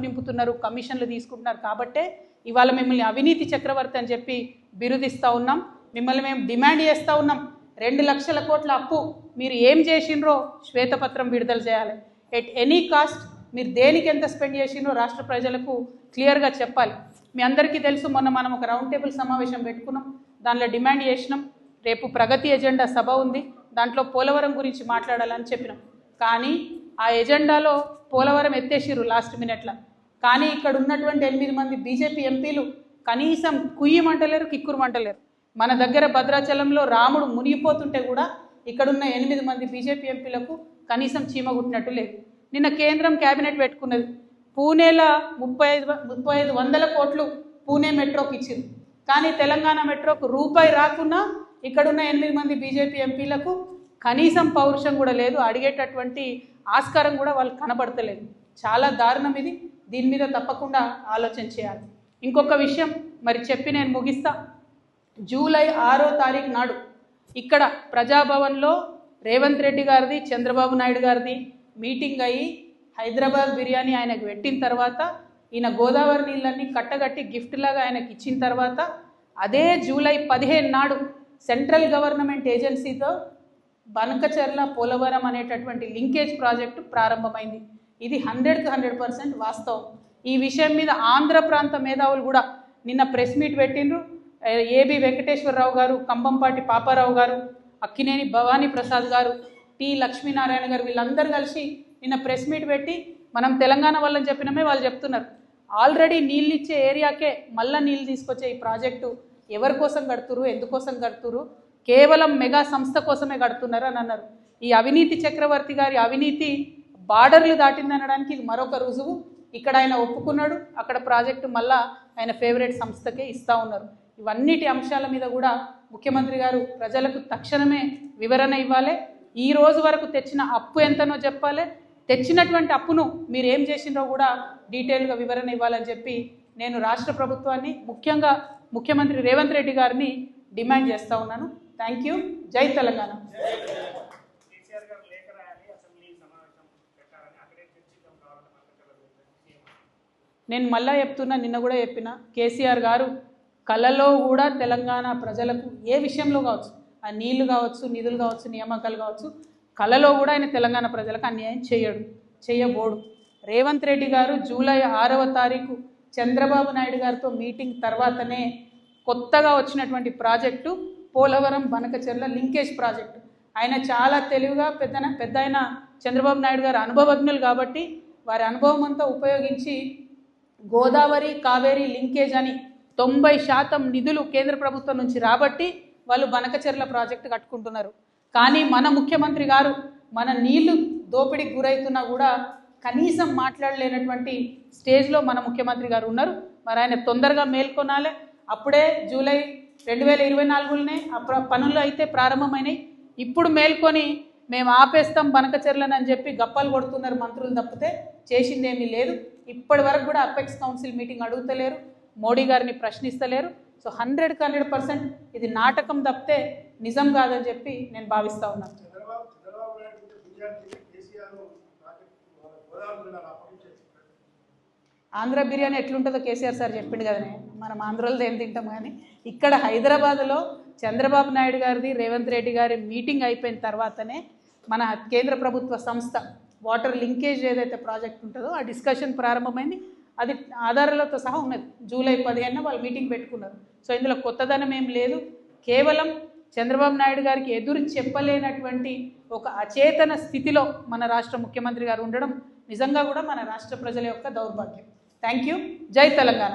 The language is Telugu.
నింపుతున్నారు, కమిషన్లు తీసుకుంటున్నారు. కాబట్టే ఇవాళ మిమ్మల్ని అవినీతి చక్రవర్తి అని చెప్పి బిరుదిస్తూ ఉన్నాం. మిమ్మల్ని మేము డిమాండ్ చేస్తూ ఉన్నాం, 2 లక్షల కోట్ల అప్పు మీరు ఏం చేసిండ్రో శ్వేతపత్రం విడుదల చేయాలి. ఎట్ ఎనీ కాస్ట్ మీరు దేనికి ఎంత స్పెండ్ చేసిండ్రో రాష్ట్ర ప్రజలకు క్లియర్గా చెప్పాలి. మీ అందరికీ తెలుసు, మొన్న మనం ఒక రౌండ్ టేబుల్ సమావేశం పెట్టుకున్నాం, దానిలో డిమాండ్ చేసినాం. రేపు ప్రగతి ఎజెండా సభ ఉంది, దాంట్లో పోలవరం గురించి మాట్లాడాలని చెప్పినాం. కానీ ఆ ఎజెండాలో పోలవరం ఎత్తేసిర్రు లాస్ట్ మినిట్లో. కానీ ఇక్కడ ఉన్నటువంటి 8 మంది బీజేపీ ఎంపీలు కనీసం కుయ్యమంటలేరు, కిక్కురుమంటలేరు. మన దగ్గర భద్రాచలంలో రాముడు మునిగిపోతుంటే కూడా ఇక్కడున్న 8 మంది బీజేపీ ఎంపీలకు కనీసం చీమ కుట్టినట్టు లేదు. నిన్న కేంద్రం క్యాబినెట్ పెట్టుకున్నది, పూణేలో 3500 కోట్లు పూణే మెట్రోకి ఇచ్చింది. కానీ తెలంగాణ మెట్రోకు రూపాయి రాకున్నా ఇక్కడున్న 8 మంది బీజేపీ ఎంపీలకు కనీసం పౌరుషం కూడా లేదు, అడిగేటటువంటి ఆస్కారం కూడా వాళ్ళకి కనబడతలేదు. చాలా దారుణం ఇది. దీని మీద తప్పకుండా ఆలోచన చేయాలి. ఇంకొక విషయం మరి చెప్పి నేను ముగిస్తా. జూలై 6వ తారీఖు నాడు ఇక్కడ ప్రజాభవన్లో రేవంత్ రెడ్డి గారిది, చంద్రబాబు నాయుడు గారిది మీటింగ్ అయ్యి హైదరాబాద్ బిర్యానీ ఆయనకు పెట్టిన తర్వాత, ఈయన గోదావరి నీళ్ళన్నీ కట్టగట్టి గిఫ్ట్ లాగా ఆయనకి ఇచ్చిన తర్వాత, అదే జూలై 15 నాడు సెంట్రల్ గవర్నమెంట్ ఏజెన్సీతో బనకచెర్ల పోలవరం అనేటటువంటి లింకేజ్ ప్రాజెక్టు ప్రారంభమైంది. ఇది 100కి 100% వాస్తవం. ఈ విషయం మీద ఆంధ్ర ప్రాంత మేధావులు కూడా నిన్న ప్రెస్ మీట్ పెట్టిండ్రు. ఏబి వెంకటేశ్వరరావు గారు, కంబంపాటి పాపారావు గారు, అక్కినేని భవానీ ప్రసాద్ గారు, టి లక్ష్మీనారాయణ గారు, వీళ్ళందరూ కలిసి నిన్న ప్రెస్ మీట్ పెట్టి మనం తెలంగాణ వాళ్ళని చెప్పినమే వాళ్ళు చెప్తున్నారు, ఆల్రెడీ నీళ్ళు ఇచ్చే ఏరియాకే మళ్ళీ నీళ్ళు తీసుకొచ్చే ఈ ప్రాజెక్టు ఎవరి కోసం కడుతురు, ఎందుకోసం కడుతురు, కేవలం మెగా సంస్థ కోసమే కడుతున్నారు అని అన్నారు. ఈ అవినీతి చక్రవర్తి గారి అవినీతి బార్డర్లు దాటిందనడానికి ఇది మరొక రుజువు. ఇక్కడ ఆయన ఒప్పుకున్నాడు, అక్కడ ప్రాజెక్టు మళ్ళా ఆయన ఫేవరెట్ సంస్థకే ఇస్తూ ఉన్నారు. ఇవన్నిటి అంశాల మీద కూడా ముఖ్యమంత్రి గారు ప్రజలకు తక్షణమే వివరణ ఇవ్వాలి. ఈ రోజు వరకు తెచ్చిన అప్పు ఎంతనో చెప్పాలి, తెచ్చినటువంటి అప్పును మీరు ఏం చేసిండ్రో కూడా డీటెయిల్గా వివరణ ఇవ్వాలని చెప్పి నేను రాష్ట్ర ప్రభుత్వాన్ని, ముఖ్యంగా ముఖ్యమంత్రి రేవంత్ రెడ్డి గారిని డిమాండ్ చేస్తూ ఉన్నాను. Thank you. జై తెలంగాణ. నేను మళ్ళా చెప్తున్నా, నిన్న కూడా చెప్పిన, కేసీఆర్ గారు కళలో కూడా తెలంగాణ ప్రజలకు ఏ విషయంలో కావచ్చు, ఆ నీళ్లు కావచ్చు, నిధులు కావచ్చు, నియామకాలు కావచ్చు, కళలో కూడా ఆయన తెలంగాణ ప్రజలకు అన్యాయం చేయబోడు. రేవంత్ రెడ్డి గారు జూలై 6వ తారీఖు చంద్రబాబు నాయుడు గారితో మీటింగ్ తర్వాతనే కొత్తగా వచ్చినటువంటి project Polavaram Banakacherla linkage project. ఆయన చాలా తెలివిగా పెద్ద ఆయన చంద్రబాబు నాయుడు గారు అనుభవజ్ఞులు కాబట్టి వారి అనుభవం అంతా ఉపయోగించి గోదావరి కావేరీ లింకేజ్ అని 90% నిధులు కేంద్ర ప్రభుత్వం నుంచి రాబట్టి వాళ్ళు బనకచెర్ల ప్రాజెక్టు కట్టుకుంటున్నారు. కానీ మన ముఖ్యమంత్రి గారు మన నీళ్లు దోపిడీకి గురవుతున్నా కూడా కనీసం మాట్లాడలేనటువంటి స్టేజ్లో మన ముఖ్యమంత్రి గారు ఉన్నారు. మరి ఆయన తొందరగా మేల్కొనాలి. అప్పుడే జూలై 2024లోనే పనులు అయితే ప్రారంభమైనాయి. ఇప్పుడు మేల్కొని మేము ఆపేస్తాం బనకచెర్లను అని చెప్పి గప్పాలు కొడుతున్నారు మంత్రులు తప్పితే చేసిందేమీ లేదు. ఇప్పటి వరకు కూడా అపెక్స్ కౌన్సిల్ మీటింగ్ అడుగుతలేరు, మోడీ గారిని ప్రశ్నిస్తలేరు. సో 100కి 100% ఇది నాటకం తప్పితే నిజం కాదని చెప్పి నేను భావిస్తూ ఉన్నాను. ఆంధ్ర బిర్యానీ ఎట్లుంటుందో కేసీఆర్ సార్ చెప్పిండు కదనే, మనం ఆంధ్రలో ఏం తింటాం. కానీ ఇక్కడ హైదరాబాద్లో చంద్రబాబు నాయుడు గారిది రేవంత్ రెడ్డి గారి మీటింగ్ అయిపోయిన తర్వాతనే మన కేంద్ర ప్రభుత్వ సంస్థ వాటర్ లింకేజ్ ఏదైతే ప్రాజెక్ట్ ఉంటుందో ఆ డిస్కషన్ ప్రారంభమైంది. అది ఆధారాలతో సహా ఉన్నది. జూలై 15న వాళ్ళు మీటింగ్ పెట్టుకున్నారు. సో ఇందులో కొత్తదనం ఏం లేదు. కేవలం చంద్రబాబు నాయుడు గారికి ఎదురు చెప్పలేనటువంటి ఒక అచేతన స్థితిలో మన రాష్ట్ర ముఖ్యమంత్రి గారు ఉండడం నిజంగా కూడా మన రాష్ట్ర ప్రజల యొక్క దౌర్భాగ్యం. Thank you. జై తెలంగాణ.